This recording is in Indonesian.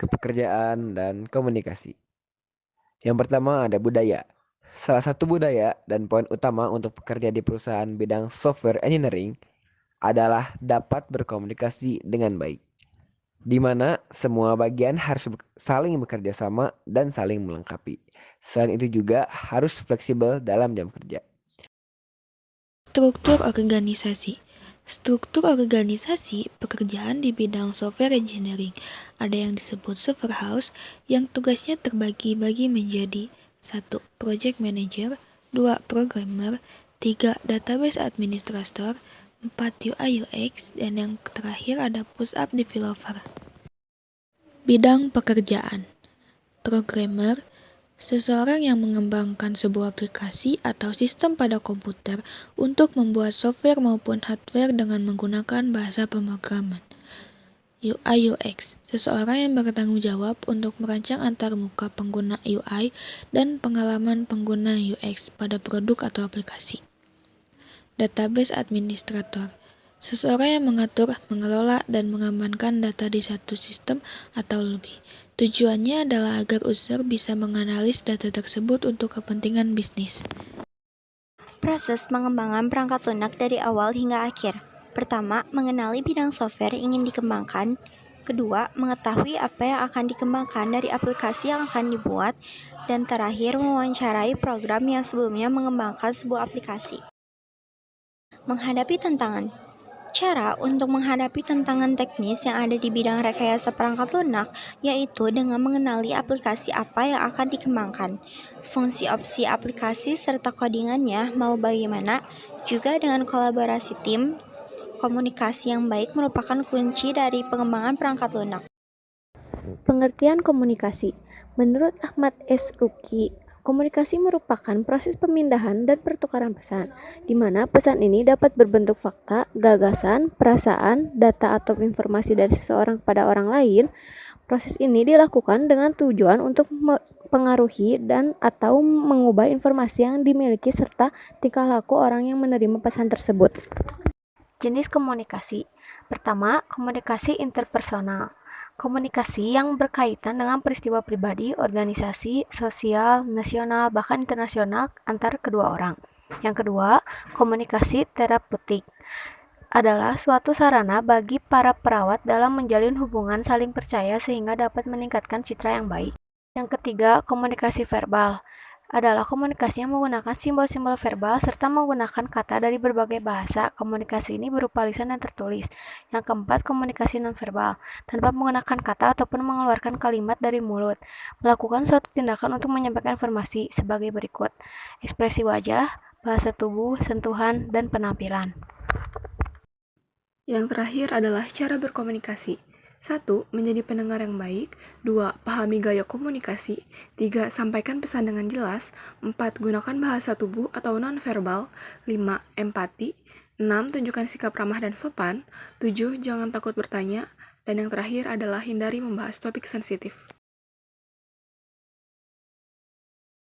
kepekerjaan, dan komunikasi. Yang pertama ada budaya. Salah satu budaya dan poin utama untuk pekerja di perusahaan bidang software engineering adalah dapat berkomunikasi dengan baik, di mana semua bagian harus saling bekerja sama dan saling melengkapi. Selain itu juga harus fleksibel dalam jam kerja. Struktur organisasi. Struktur organisasi pekerjaan di bidang software engineering. Ada yang disebut server house yang tugasnya terbagi-bagi menjadi 1. Project manager, 2. Programmer, 3. Database administrator, 4. UI UX, dan yang terakhir ada push-up developer. Bidang pekerjaan. Programmer, seseorang yang mengembangkan sebuah aplikasi atau sistem pada komputer untuk membuat software maupun hardware dengan menggunakan bahasa pemrograman. UI UX, seseorang yang bertanggung jawab untuk merancang antarmuka pengguna UI dan pengalaman pengguna UX pada produk atau aplikasi. Database Administrator, seseorang yang mengatur, mengelola, dan mengamankan data di satu sistem atau lebih. Tujuannya adalah agar user bisa menganalisis data tersebut untuk kepentingan bisnis. Proses pengembangan perangkat lunak dari awal hingga akhir. Pertama, mengenali bidang software yang ingin dikembangkan. Kedua, mengetahui apa yang akan dikembangkan dari aplikasi yang akan dibuat. Dan terakhir, mewawancarai program yang sebelumnya mengembangkan sebuah aplikasi. Menghadapi tantangan. Cara untuk menghadapi tantangan teknis yang ada di bidang rekayasa perangkat lunak yaitu dengan mengenali aplikasi apa yang akan dikembangkan, fungsi opsi aplikasi serta codingannya mau bagaimana, juga dengan kolaborasi tim. Komunikasi yang baik merupakan kunci dari pengembangan perangkat lunak. Pengertian komunikasi. Menurut Ahmad S. Ruki, komunikasi merupakan proses pemindahan dan pertukaran pesan, di mana pesan ini dapat berbentuk fakta, gagasan, perasaan, data atau informasi dari seseorang kepada orang lain. Proses ini dilakukan dengan tujuan untuk mempengaruhi dan atau mengubah informasi yang dimiliki serta tingkah laku orang yang menerima pesan tersebut. Jenis komunikasi. Pertama, komunikasi interpersonal. Komunikasi yang berkaitan dengan peristiwa pribadi, organisasi, sosial, nasional, bahkan internasional antar kedua orang. Yang kedua, komunikasi terapeutik adalah suatu sarana bagi para perawat dalam menjalin hubungan saling percaya sehingga dapat meningkatkan citra yang baik. Yang ketiga, komunikasi verbal adalah komunikasi yang menggunakan simbol-simbol verbal serta menggunakan kata dari berbagai bahasa. Komunikasi ini berupa lisan dan tertulis. Yang keempat, komunikasi nonverbal, tanpa menggunakan kata ataupun mengeluarkan kalimat dari mulut. Melakukan suatu tindakan untuk menyampaikan informasi sebagai berikut: ekspresi wajah, bahasa tubuh, sentuhan, dan penampilan. Yang terakhir adalah cara berkomunikasi. 1. Menjadi pendengar yang baik. 2. Pahami gaya komunikasi. 3. Sampaikan pesan dengan jelas. 4. Gunakan bahasa tubuh atau non-verbal. 5. Empati. 6. Tunjukkan sikap ramah dan sopan. 7. Jangan takut bertanya. Dan yang terakhir adalah hindari membahas topik sensitif.